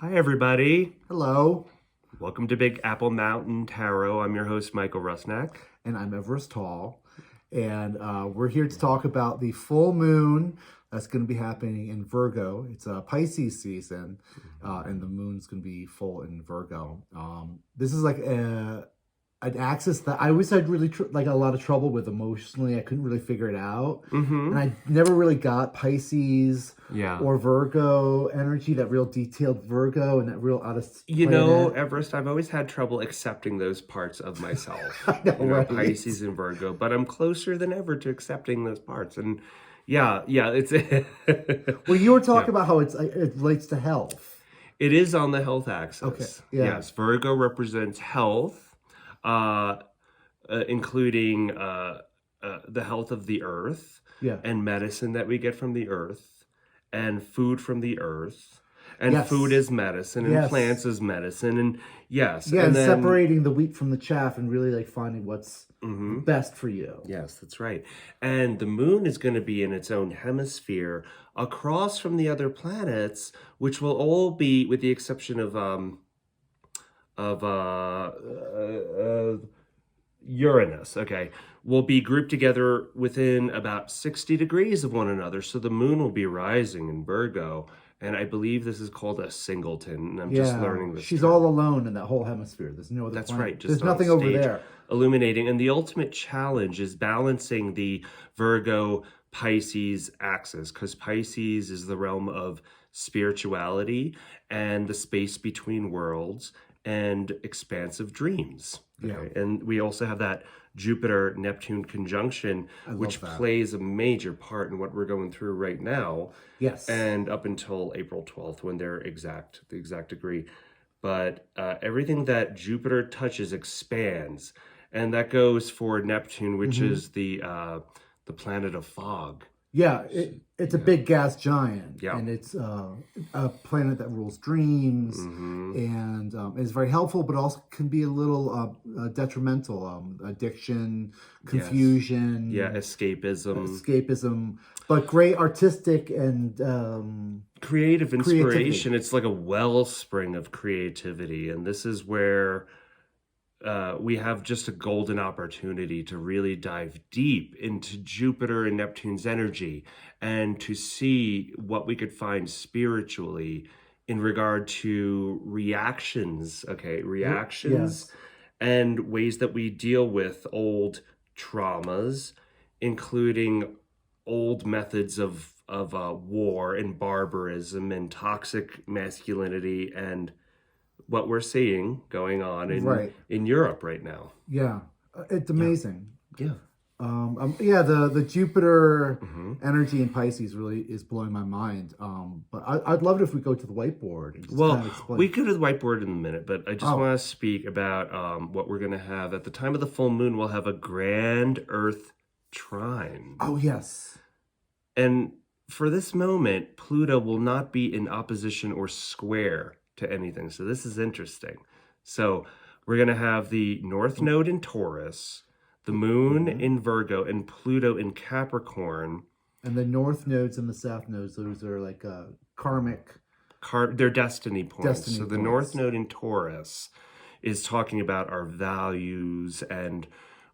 Hi, everybody. Hello. Welcome to Big Apple Mountain Tarot. I'm your host, Michael Rusnak. And I'm Everest Hall. And we're here to talk about the full moon that's going to be happening in Virgo. It's a Pisces season, and the moon's going to be full in Virgo. This is like an axis that I always had really like a lot of trouble with emotionally. I couldn't really figure it out. And I never really got Pisces or Virgo energy, that real detailed Virgo and that real out of Everest, I've always had trouble accepting those parts of myself. I know, right? Pisces and Virgo, but I'm closer than ever to accepting those parts. And it's Well, you were talking about how it relates to health. It is on the health axis. Okay. Yeah. Yes, Virgo represents health. Including the health of the earth, and medicine that we get from the earth, and food from the earth, and food is medicine, and plants is medicine, and and then separating the wheat from the chaff, and really like finding what's best for you. Yes, that's right. And the moon is going to be in its own hemisphere across from the other planets, which will all be, with the exception of Uranus, will be grouped together within about 60 degrees of one another. So the moon will be rising in Virgo, and I believe this is called a singleton. And I'm just learning this. She's all alone in that whole hemisphere. There's no other That's planet. right. Just there's nothing over there. Illuminating. And the ultimate challenge is balancing the Virgo Pisces axis, because Pisces is the realm of spirituality and the space between worlds and expansive dreams. And we also have that Jupiter Neptune conjunction, which plays a major part in what we're going through right now. Yes. And up until April 12th, when they're the exact degree. But everything that Jupiter touches expands, and that goes for Neptune, which is the planet of fog. Yeah, it's a big gas giant, and it's a planet that rules dreams, and is very helpful, but also can be a little detrimental. Addiction, confusion, escapism, but great artistic and creative inspiration. It's like a wellspring of creativity, and this is where we have just a golden opportunity to really dive deep into Jupiter and Neptune's energy and to see what we could find spiritually in regard to reactions, and ways that we deal with old traumas, including old methods of war and barbarism and toxic masculinity, and what we're seeing going on in Europe right now. Yeah, it's amazing. The Jupiter energy in Pisces really is blowing my mind. But I'd love it if we go to the whiteboard. And just kind of explain. We go to the whiteboard in a minute, but I just want to speak about what we're going to have. At the time of the full moon, we'll have a Grand Earth Trine. Oh, yes. And for this moment, Pluto will not be in opposition or square to anything. So this is interesting. So we're going to have the North Node in Taurus, the Moon in Virgo, and Pluto in Capricorn. And the North Nodes and the South Nodes, those are like karmic. They're destiny points. The North Node in Taurus is talking about our values and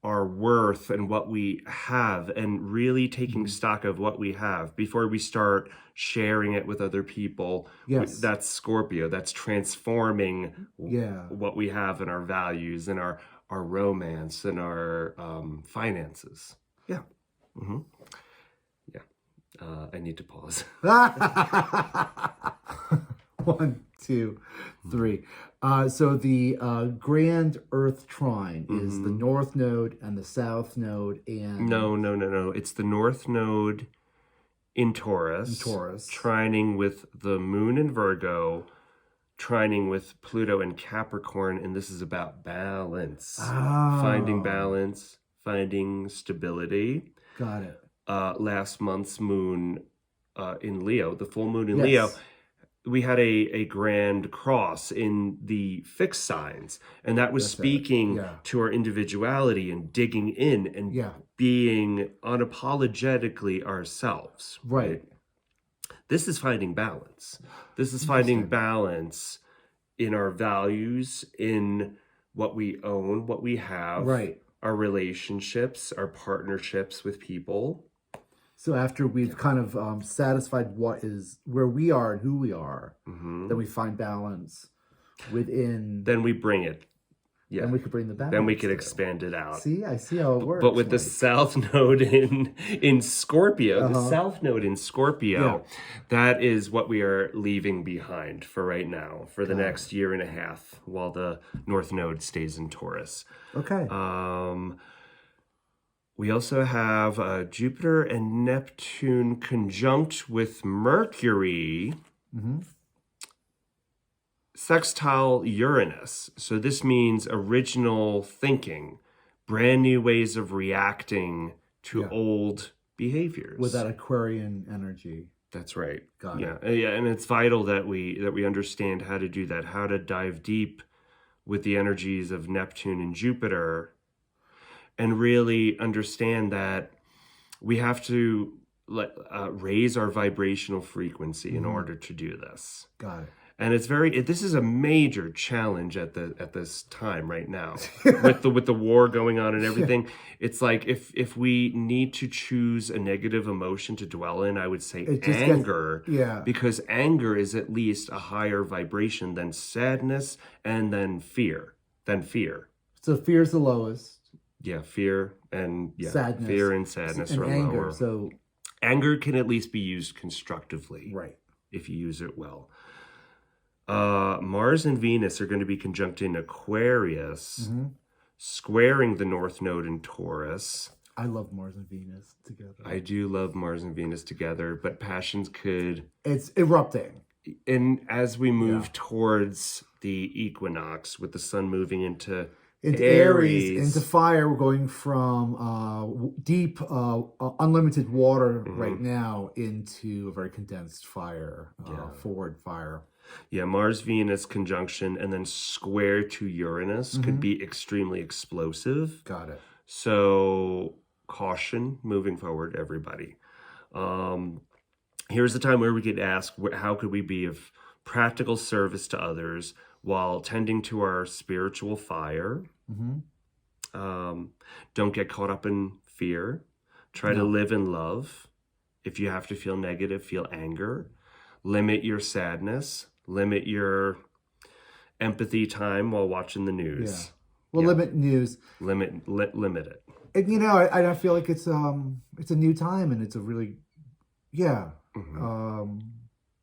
our worth and what we have, and really taking stock of what we have before we start sharing it with other people. Yes. That's Scorpio. That's transforming what we have and our values and our romance and our finances. Yeah. I need to pause. 1, 2, 3. So the Grand Earth Trine is the North Node and the South Node, and no. It's the North Node in Taurus. Trining with the Moon in Virgo, trining with Pluto and Capricorn, and this is about balance. Finding balance, finding stability. Got it. Last month's moon in Leo, the full moon in Leo, we had a grand cross in the fixed signs, and that was speaking to our individuality and digging in and being unapologetically ourselves. Right. This is finding balance. This is finding balance in our values, in what we own, what we have, Right. our relationships, our partnerships with people. So after we've kind of satisfied what is where we are and who we are, then we find balance within. Then we bring it. Yeah. Then we could bring the balance. Then we could expand it out. See, I see how it works. But with the South Node in Scorpio, the South Node in Scorpio, that is what we are leaving behind for right now, for the next year and a half, while the North Node stays in Taurus. Okay. We also have Jupiter and Neptune conjunct with Mercury. Sextile Uranus. So this means original thinking, brand new ways of reacting to old behaviors. With that Aquarian energy. That's right. Got it. Yeah, and it's vital that we understand how to do that, how to dive deep with the energies of Neptune and Jupiter, and really understand that we have to raise our vibrational frequency in order to do this. Got it. And it's this is a major challenge at this time right now with the war going on and everything. It's like if we need to choose a negative emotion to dwell in, I would say anger. Because anger is at least a higher vibration than sadness and then fear. So fear is the lowest. Yeah, fear and sadness. Fear and sadness and are anger. lower. So anger can at least be used constructively. Right. If you use it well. Mars and Venus are going to be conjunct in Aquarius, squaring the North Node in Taurus. I love Mars and Venus together. I do love Mars and Venus together, but passions could... It's erupting. And as we move towards the equinox, with the sun moving into Aries, into fire, we're going from deep, unlimited water right now into a very condensed fire, forward fire. Yeah, Mars-Venus conjunction and then square to Uranus could be extremely explosive. Got it. So caution moving forward, everybody. Here's the time where we could ask, how could we be of practical service to others while tending to our spiritual fire? Don't get caught up in fear. Try to live in love. If you have to feel negative, feel anger. Limit your sadness. Limit your empathy time while watching the news. Well, limit news. Limit it. And, you know, I feel like it's a new time, and it's a really,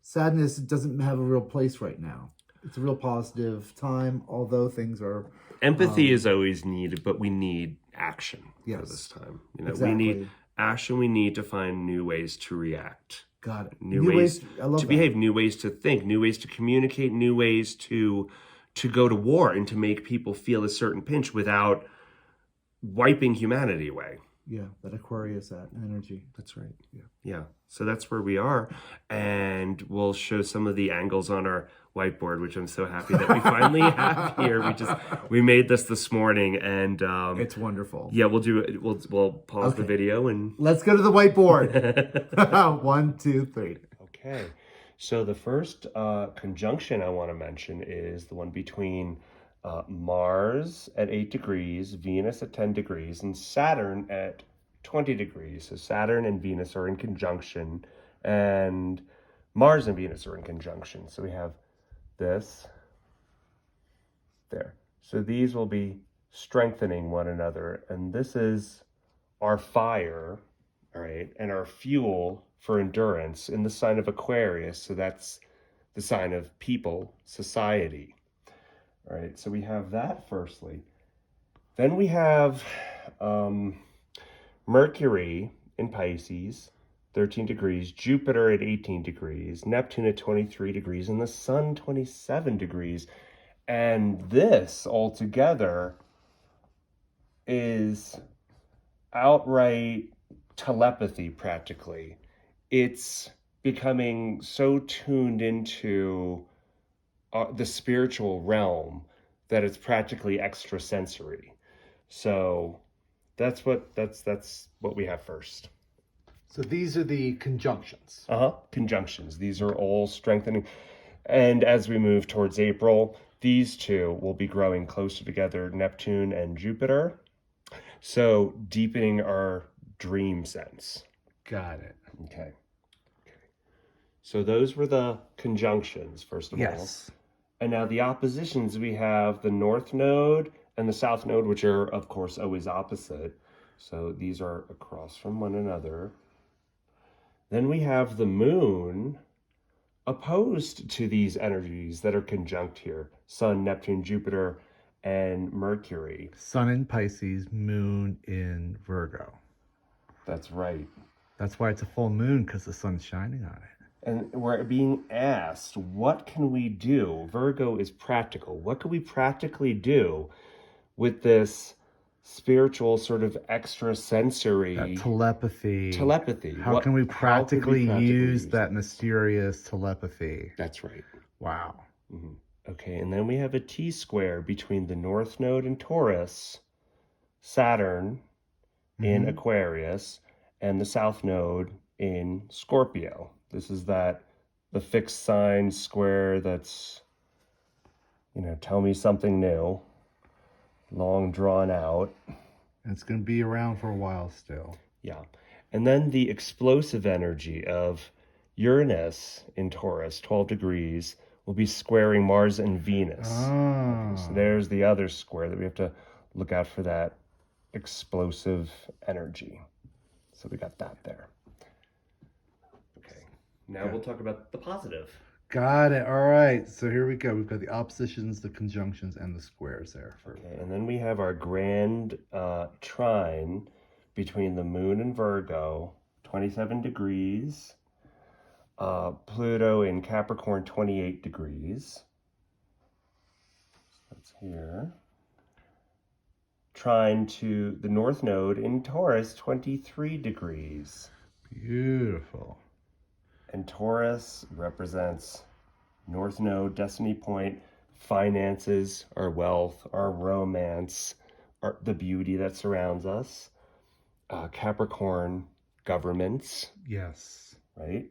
sadness doesn't have a real place right now. It's a real positive time, although things are... Empathy is always needed, but we need action for this time. You know, we need action. We need to find new ways to react. Got it. New ways to behave, new ways to think, new ways to communicate, new ways to go to war and to make people feel a certain pinch without wiping humanity away. Yeah, that Aquarius energy. That's right. Yeah. So that's where we are. And we'll show some of the angles on our whiteboard, which I'm so happy that we finally have here. We made this morning, and it's wonderful. Yeah, we'll do it. We'll pause the video and let's go to the whiteboard. 1, 2, 3. Okay. So the first conjunction I want to mention is the one between Mars at 8 degrees, Venus at 10 degrees, and Saturn at 20 degrees. So Saturn and Venus are in conjunction, and Mars and Venus are in conjunction. So we have this there. So these will be strengthening one another, and this is our fire, all right, and our fuel for endurance in the sign of Aquarius. So that's the sign of people, society. All right, so we have that firstly. Then we have Mercury in Pisces, 13 degrees, Jupiter at 18 degrees, Neptune at 23 degrees, and the Sun 27 degrees. And this altogether is outright telepathy, practically. It's becoming so tuned into the spiritual realm that it's practically extrasensory. So that's what we have first. So these are the conjunctions. Conjunctions. These are all strengthening. And as we move towards April, these two will be growing closer together, Neptune and Jupiter. So deepening our dream sense. Got it. Okay. So those were the conjunctions, first of all. Yes. And now the oppositions, we have the North Node and the South Node, which are, of course, always opposite. So these are across from one another. Then we have the Moon opposed to these energies that are conjunct here. Sun, Neptune, Jupiter, and Mercury. Sun in Pisces, Moon in Virgo. That's right. That's why it's a full moon, because the sun's shining on it. And we're being asked, what can we do? Virgo is practical. What can we practically do with this spiritual sort of extrasensory That telepathy. How can we could practically use that mysterious telepathy? That's right. Wow. Mm-hmm. Okay, and then we have a T-square between the North Node in Taurus, Saturn in Aquarius, and the South Node in Scorpio. This is the fixed sign square that's, tell me something new, long drawn out. And it's going to be around for a while still. Yeah. And then the explosive energy of Uranus in Taurus, 12 degrees, will be squaring Mars and Venus. Oh. Okay, so there's the other square that we have to look out for, that explosive energy. So we got that there. Okay. Now we'll talk about the positive. Got it. All right. So here we go. We've got the oppositions, the conjunctions, and the squares there. Okay. And then we have our Grand Trine between the Moon and Virgo, 27 degrees. Pluto in Capricorn, 28 degrees. So that's here. Trine to the North Node in Taurus, 23 degrees. Beautiful. And Taurus represents North Node, destiny point, finances, our wealth, our romance, the beauty that surrounds us. Capricorn, governments. Yes. Right?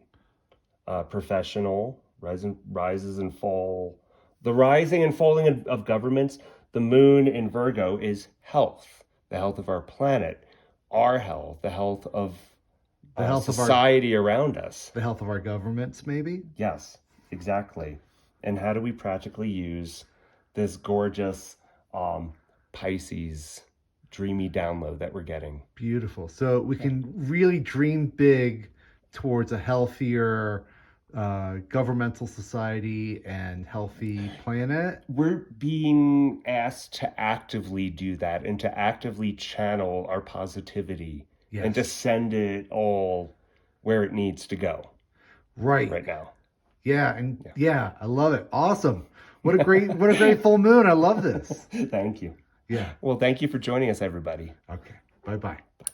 Professional, rises and fall. The rising and falling of governments. The Moon in Virgo is health, the health of our planet, our health, the health of society around us. The health of our governments, maybe? Yes, exactly. And how do we practically use this gorgeous Pisces dreamy download that we're getting? Beautiful. So we can really dream big towards a healthier governmental society and healthy planet. We're being asked to actively do that and to actively channel our positivity. Yes. And to send it all where it needs to go. Right now. Yeah, and yeah, I love it. Awesome. What a great full moon. I love this. Thank you. Yeah. Well, thank you for joining us, everybody. Okay. Bye-bye. Bye.